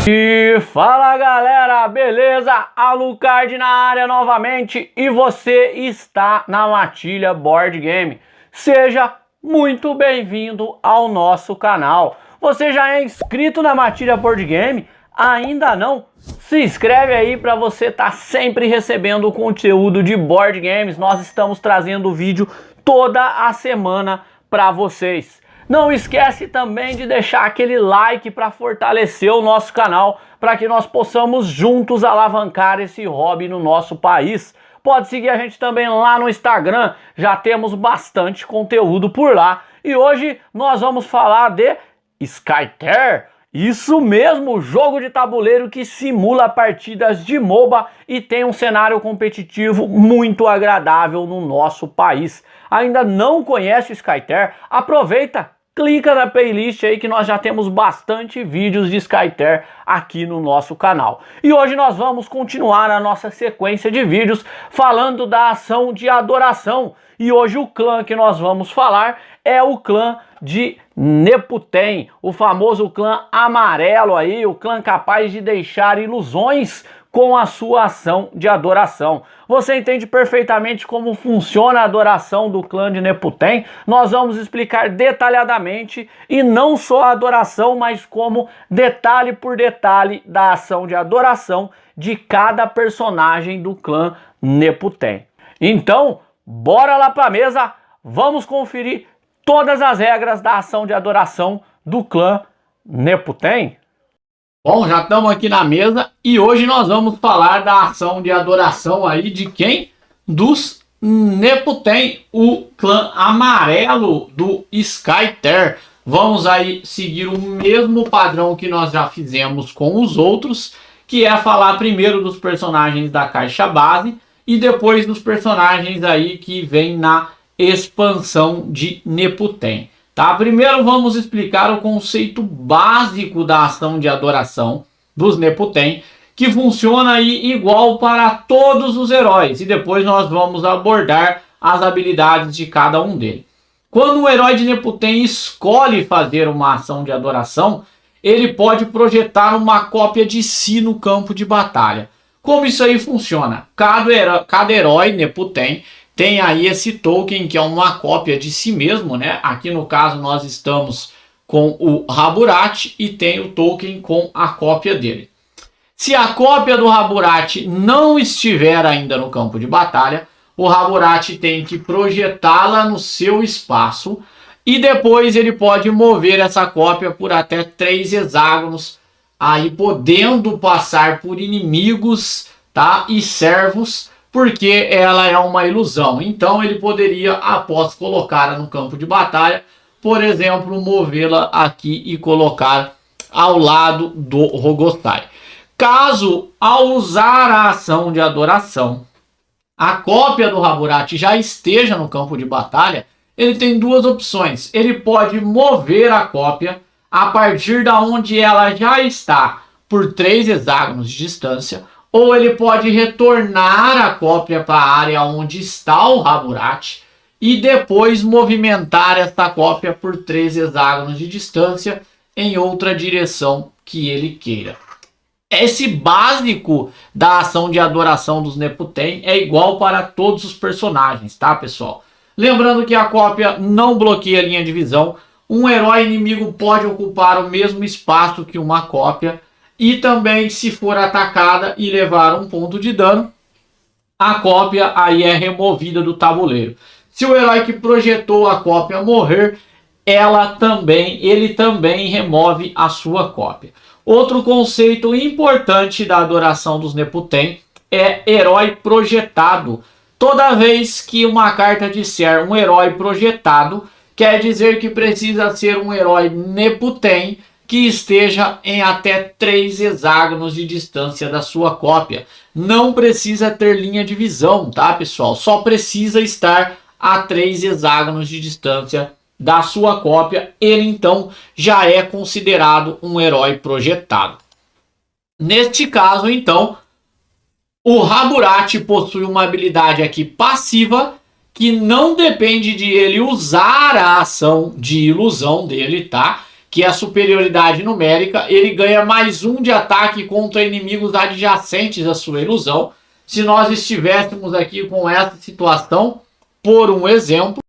E fala galera, beleza? Alucard na área novamente e você está na Matilha Board Game. Seja muito bem-vindo ao nosso canal. Você já é inscrito na Matilha Board Game? Ainda não? Se inscreve aí para você estar sempre recebendo o conteúdo de board games. Nós estamos trazendo vídeo toda a semana para vocês. Não esquece também de deixar aquele like para fortalecer o nosso canal, para que nós possamos juntos alavancar esse hobby no nosso país. Pode seguir a gente também lá no Instagram, já temos bastante conteúdo por lá. E hoje nós vamos falar de Skyter. Isso mesmo, jogo de tabuleiro que simula partidas de MOBA e tem um cenário competitivo muito agradável no nosso país. Ainda não conhece o Skyter? Aproveita, clica na playlist aí que nós já temos bastante vídeos de Skyter aqui no nosso canal. E hoje nós vamos continuar a nossa sequência de vídeos falando da ação de adoração. E hoje o clã que nós vamos falar é o clã de Neputen, o famoso clã amarelo aí, o clã capaz de deixar ilusões com a sua ação de adoração. Você entende perfeitamente como funciona a adoração do clã de Neputen? Nós vamos explicar detalhadamente, e não só a adoração, mas como detalhe por detalhe da ação de adoração de cada personagem do clã Neputen. Então, bora lá pra mesa, vamos conferir todas as regras da ação de adoração do clã Neputen. Bom, já estamos aqui na mesa e hoje nós vamos falar da ação de adoração aí de quem? Dos Neputen, o clã amarelo do Skyter. Vamos aí seguir o mesmo padrão que nós já fizemos com os outros, que é falar primeiro dos personagens da caixa base e depois dos personagens aí que vem na expansão de Neputen. Tá? Primeiro vamos explicar o conceito básico da ação de adoração dos Neputen, que funciona aí igual para todos os heróis, e depois nós vamos abordar as habilidades de cada um deles. Quando o herói de Neputen escolhe fazer uma ação de adoração, ele pode projetar uma cópia de si no campo de batalha. Como isso aí funciona? Cada herói Neputen tem aí esse token que é uma cópia de si mesmo, né? Aqui no caso nós estamos com o Raburat e tem o token com a cópia dele. Se a cópia do Raburat não estiver ainda no campo de batalha, o Raburat tem que projetá-la no seu espaço e depois ele pode mover essa cópia por até 3 hexágonos, aí podendo passar por inimigos, tá? E servos, porque ela é uma ilusão. Então ele poderia, após colocá-la no campo de batalha, por exemplo, movê-la aqui e colocar ao lado do Rogostai. Caso, ao usar a ação de adoração, a cópia do Raburat já esteja no campo de batalha, ele tem duas opções. Ele pode mover a cópia a partir da onde ela já está por 3 hexágonos de distância, ou ele pode retornar a cópia para a área onde está o Raburat e depois movimentar essa cópia por 3 hexágonos de distância em outra direção que ele queira. Esse básico da ação de adoração dos Neputen é igual para todos os personagens, tá, pessoal? Lembrando que a cópia não bloqueia a linha de visão. Um herói inimigo pode ocupar o mesmo espaço que uma cópia. E também, se for atacada e levar um ponto de dano, a cópia aí é removida do tabuleiro. Se o herói que projetou a cópia morrer, ele também remove a sua cópia. Outro conceito importante da adoração dos Neputen é herói projetado. Toda vez que uma carta disser um herói projetado, quer dizer que precisa ser um herói Neputen que esteja em até 3 hexágonos de distância da sua cópia. Não precisa ter linha de visão, tá, pessoal? Só precisa estar a 3 hexágonos de distância da sua cópia. Ele, então, já é considerado um herói projetado. Neste caso, então, o Raburat possui uma habilidade aqui passiva que não depende de ele usar a ação de ilusão dele, tá? que é a superioridade numérica. Ele ganha mais 1 de ataque contra inimigos adjacentes à sua ilusão. Se nós estivéssemos aqui com essa situação, por um exemplo,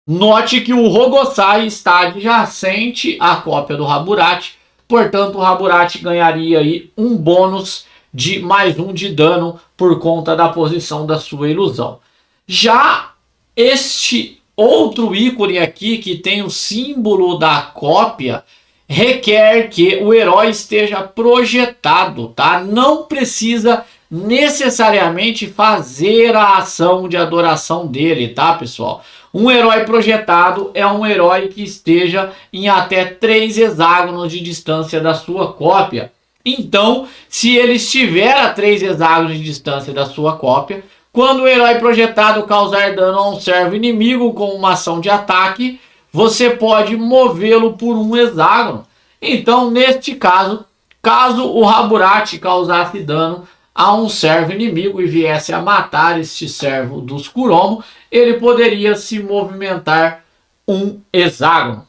note que o Rogosai está adjacente à cópia do Raburati. Portanto, o Raburati ganharia aí um bônus de mais 1 de dano por conta da posição da sua ilusão. Já este outro ícone aqui, que tem o símbolo da cópia, requer que o herói esteja projetado, tá? Não precisa necessariamente fazer a ação de adoração dele, tá, pessoal? Um herói projetado é um herói que esteja em até 3 hexágonos de distância da sua cópia. Então, se ele estiver a 3 hexágonos de distância da sua cópia, quando o herói projetado causar dano a um servo inimigo com uma ação de ataque, você pode movê-lo por um hexágono. Então, neste caso, caso o Raburati causasse dano a um servo inimigo e viesse a matar este servo dos Kuromo, ele poderia se movimentar um hexágono,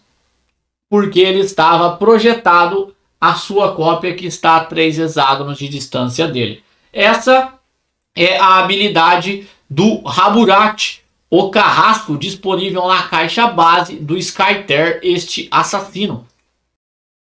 porque ele estava projetado a sua cópia, que está a 3 hexágonos de distância dele. Essa é a habilidade do Raburati, o carrasco, disponível na caixa base do Skyter, este assassino.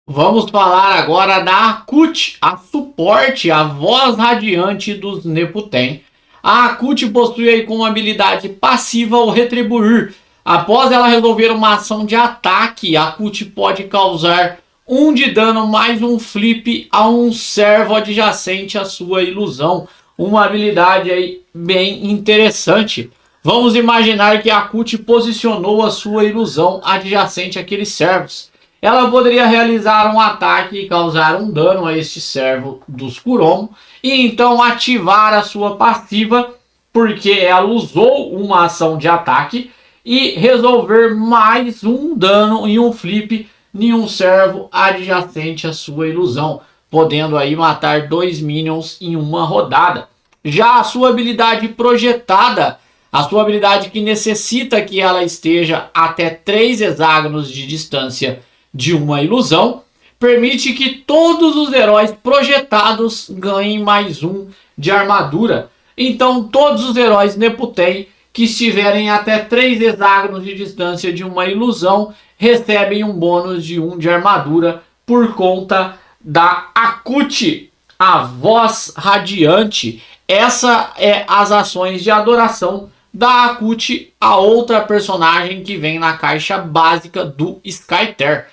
Vamos falar agora da Akut, a suporte, a voz radiante dos Neputen. A Akut possui aí como habilidade passiva o Retribuir. Após ela resolver uma ação de ataque, a Akut pode causar 1 de dano mais um flip a um servo adjacente à sua ilusão. Uma habilidade aí bem interessante. Vamos imaginar que a Akut posicionou a sua ilusão adjacente àqueles servos. Ela poderia realizar um ataque e causar um dano a este servo dos Kuromo, e então ativar a sua passiva, porque ela usou uma ação de ataque, e resolver mais um dano em um flip em um servo adjacente à sua ilusão, podendo aí matar 2 minions em uma rodada. Já a sua habilidade projetada, a sua habilidade que necessita que ela esteja até 3 hexágonos de distância de uma ilusão, permite que todos os heróis projetados ganhem mais 1 de armadura. Então todos os heróis Neputen que estiverem até 3 hexágonos de distância de uma ilusão recebem um bônus de 1 de armadura por conta da Akut, a voz radiante. Essa é as ações de adoração da Akut, a outra personagem que vem na caixa básica do Skyter.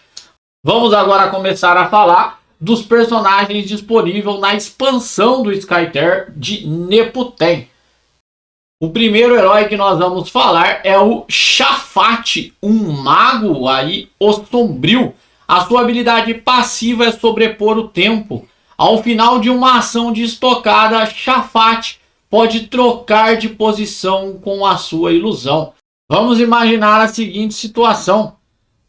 Vamos agora começar a falar dos personagens disponíveis na expansão do Skyter de Neputen. O primeiro herói que nós vamos falar é o Shafat, um mago aí, o sombrio. A sua habilidade passiva é sobrepor o tempo. Ao final de uma ação de estocada, Shafat pode trocar de posição com a sua ilusão. Vamos imaginar a seguinte situação.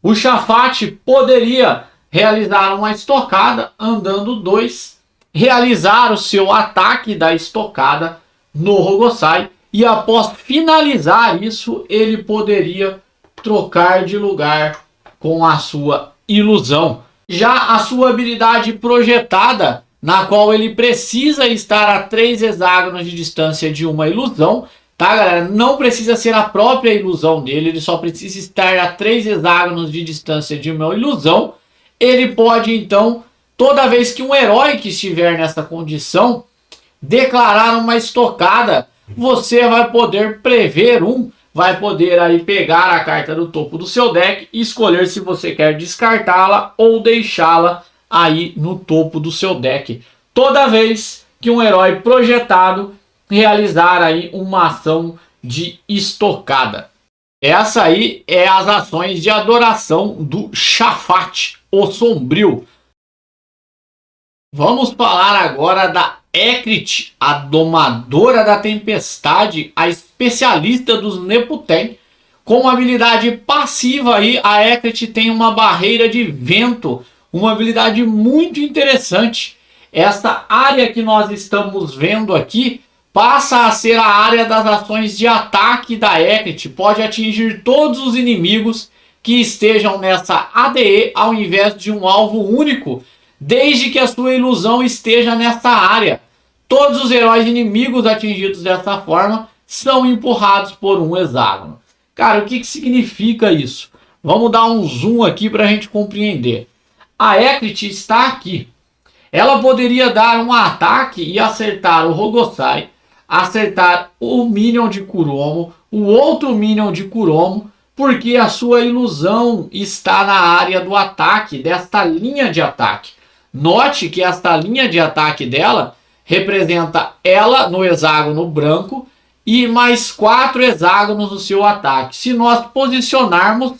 O Shafat poderia realizar uma estocada andando 2, realizar o seu ataque da estocada no Rogosai, e após finalizar isso, ele poderia trocar de lugar com a sua ilusão. Já a sua habilidade projetada, na qual ele precisa estar a 3 hexágonos de distância de uma ilusão, tá, galera? Não precisa ser a própria ilusão dele, ele só precisa estar a 3 hexágonos de distância de uma ilusão. Ele pode, então, toda vez que um herói que estiver nessa condição declarar uma estocada, você vai poder prever vai poder aí pegar a carta do topo do seu deck e escolher se você quer descartá-la ou deixá-la aí no topo do seu deck. Toda vez que um herói projetado realizar aí uma ação de estocada. Essa aí é as ações de adoração do Shafat, o sombrio. Vamos falar agora da Ekrit, a domadora da tempestade, a especialista dos Neputen. Com habilidade passiva aí, a Ekrit tem uma barreira de vento, uma habilidade muito interessante. Essa área que nós estamos vendo aqui passa a ser a área das ações de ataque da Ekrit. Pode atingir todos os inimigos que que estejam nessa ADE ao invés de um alvo único, desde que a sua ilusão esteja nessa área. Todos os heróis inimigos atingidos dessa forma são empurrados por um hexágono. Cara, o que significa isso? Vamos dar um zoom aqui para a gente compreender. A Ecrit está aqui. Ela poderia dar um ataque e acertar o Rogosai, acertar o Minion de Kuromo, o outro Minion de Kuromo, porque a sua ilusão está na área do ataque, desta linha de ataque. Note que esta linha de ataque dela representa ela no hexágono branco e mais 4 hexágonos no seu ataque. Se nós posicionarmos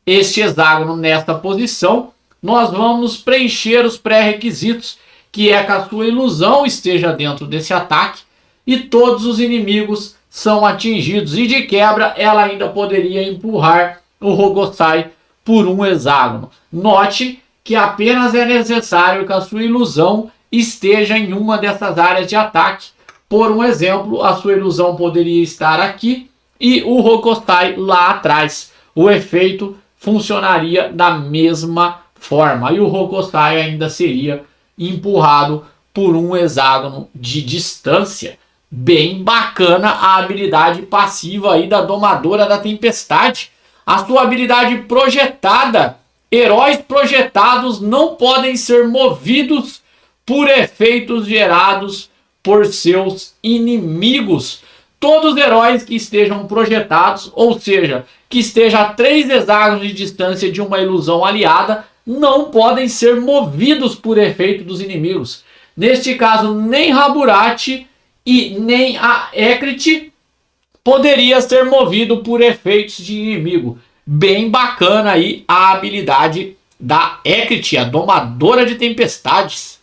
este hexágono nesta posição, nós vamos preencher os pré-requisitos, que é que a sua ilusão esteja dentro desse ataque e todos os inimigos são atingidos. E de quebra, ela ainda poderia empurrar o Rogosai por um hexágono. Note que apenas é necessário que a sua ilusão esteja em uma dessas áreas de ataque. Por um exemplo, a sua ilusão poderia estar aqui e o Rogosai lá atrás. O efeito funcionaria da mesma forma. E o Rogosai ainda seria empurrado por um hexágono de distância. Bem bacana a habilidade passiva aí da Domadora da Tempestade. A sua habilidade projetada. Heróis projetados não podem ser movidos por efeitos gerados por seus inimigos. Todos os heróis que estejam projetados, ou seja, que esteja a 3 hexágonos de distância de uma ilusão aliada, não podem ser movidos por efeito dos inimigos. Neste caso, nem Raburati e nem a Ecrit poderia ser movido por efeitos de inimigo. Bem bacana aí a habilidade da Ecrit, a Domadora de Tempestades.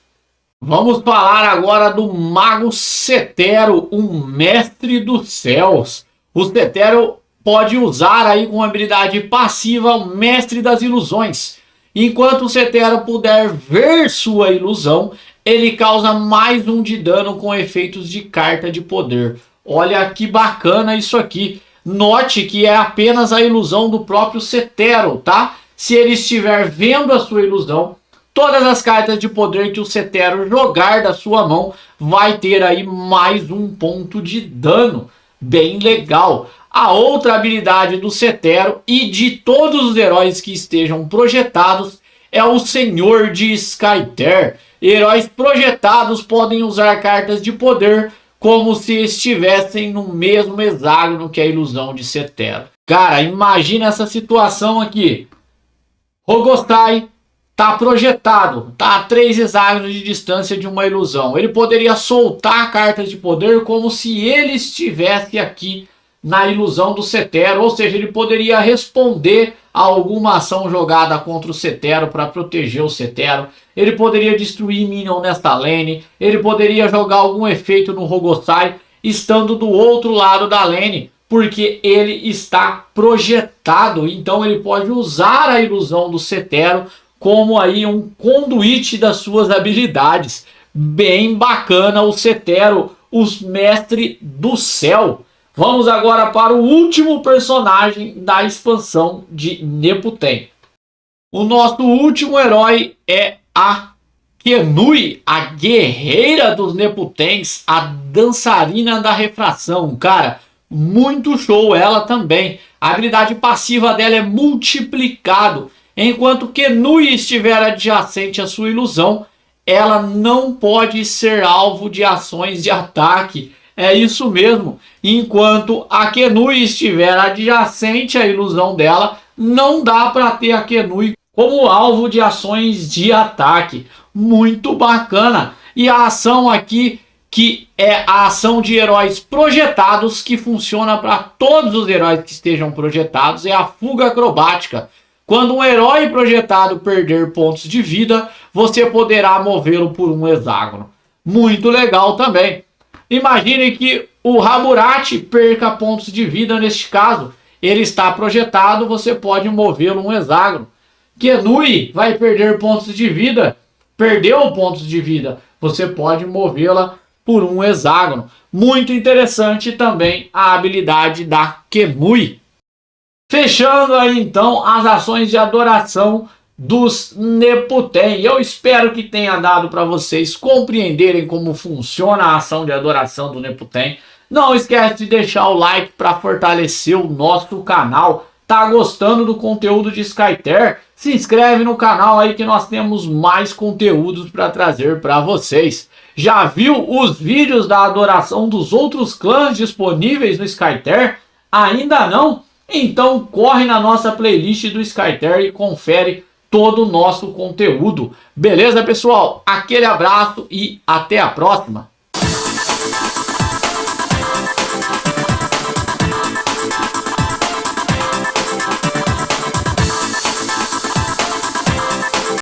Vamos falar agora do Mago Cetero, um mestre dos céus. O Cetero pode usar aí com habilidade passiva o Mestre das Ilusões. Enquanto o Cetero puder ver sua ilusão, ele causa mais 1 de dano com efeitos de carta de poder. Olha que bacana isso aqui. Note que é apenas a ilusão do próprio Cetero, tá? Se ele estiver vendo a sua ilusão, todas as cartas de poder que o Cetero jogar da sua mão vai ter aí mais 1 ponto de dano. Bem legal. A outra habilidade do Cetero e de todos os heróis que estejam projetados é o Senhor de Skyter. Heróis projetados podem usar cartas de poder como se estivessem no mesmo hexágono que a ilusão de Cetero. Cara, imagina essa situação aqui. Rogosai está projetado, está a 3 hexágonos de distância de uma ilusão. Ele poderia soltar cartas de poder como se ele estivesse aqui na ilusão do Cetero, ou seja, ele poderia responder a alguma ação jogada contra o Cetero para proteger o Cetero. Ele poderia destruir Minion nesta lane, ele poderia jogar algum efeito no Rogosai estando do outro lado da lane, porque ele está projetado. Então ele pode usar a ilusão do Cetero como aí um conduíte das suas habilidades. Bem bacana o Cetero, os mestres do céu. Vamos agora para o último personagem da expansão de Neputen. O nosso último herói é a Kenui, a guerreira dos Neputens, a dançarina da refração. Cara, muito show ela também. A habilidade passiva dela é multiplicado. Enquanto Kenui estiver adjacente à sua ilusão, ela não pode ser alvo de ações de ataque. É isso mesmo. Enquanto a Kenui estiver adjacente à ilusão dela, não dá para ter a Kenui como alvo de ações de ataque. Muito bacana. E a ação aqui, que é a ação de heróis projetados, que funciona para todos os heróis que estejam projetados, é a fuga acrobática. Quando um herói projetado perder pontos de vida, você poderá movê-lo por um hexágono. Muito legal também. Imagine que o Raburati perca pontos de vida neste caso. Ele está projetado, você pode movê-lo um hexágono. Kenui vai perder pontos de vida. Perdeu pontos de vida. Você pode movê-la por um hexágono. Muito interessante também a habilidade da Kenui. Fechando aí então as ações de adoração dos Neputen. Eu espero que tenha dado para vocês compreenderem como funciona a ação de adoração do Neputen. Não esquece de deixar o like para fortalecer o nosso canal. Tá gostando do conteúdo de Skyter? Se inscreve no canal aí que nós temos mais conteúdos para trazer para vocês. Já viu os vídeos da adoração dos outros clãs disponíveis no Skyter? Ainda não? Então corre na nossa playlist do Skyter e confere todo o nosso conteúdo. Beleza, pessoal? Aquele abraço e até a próxima!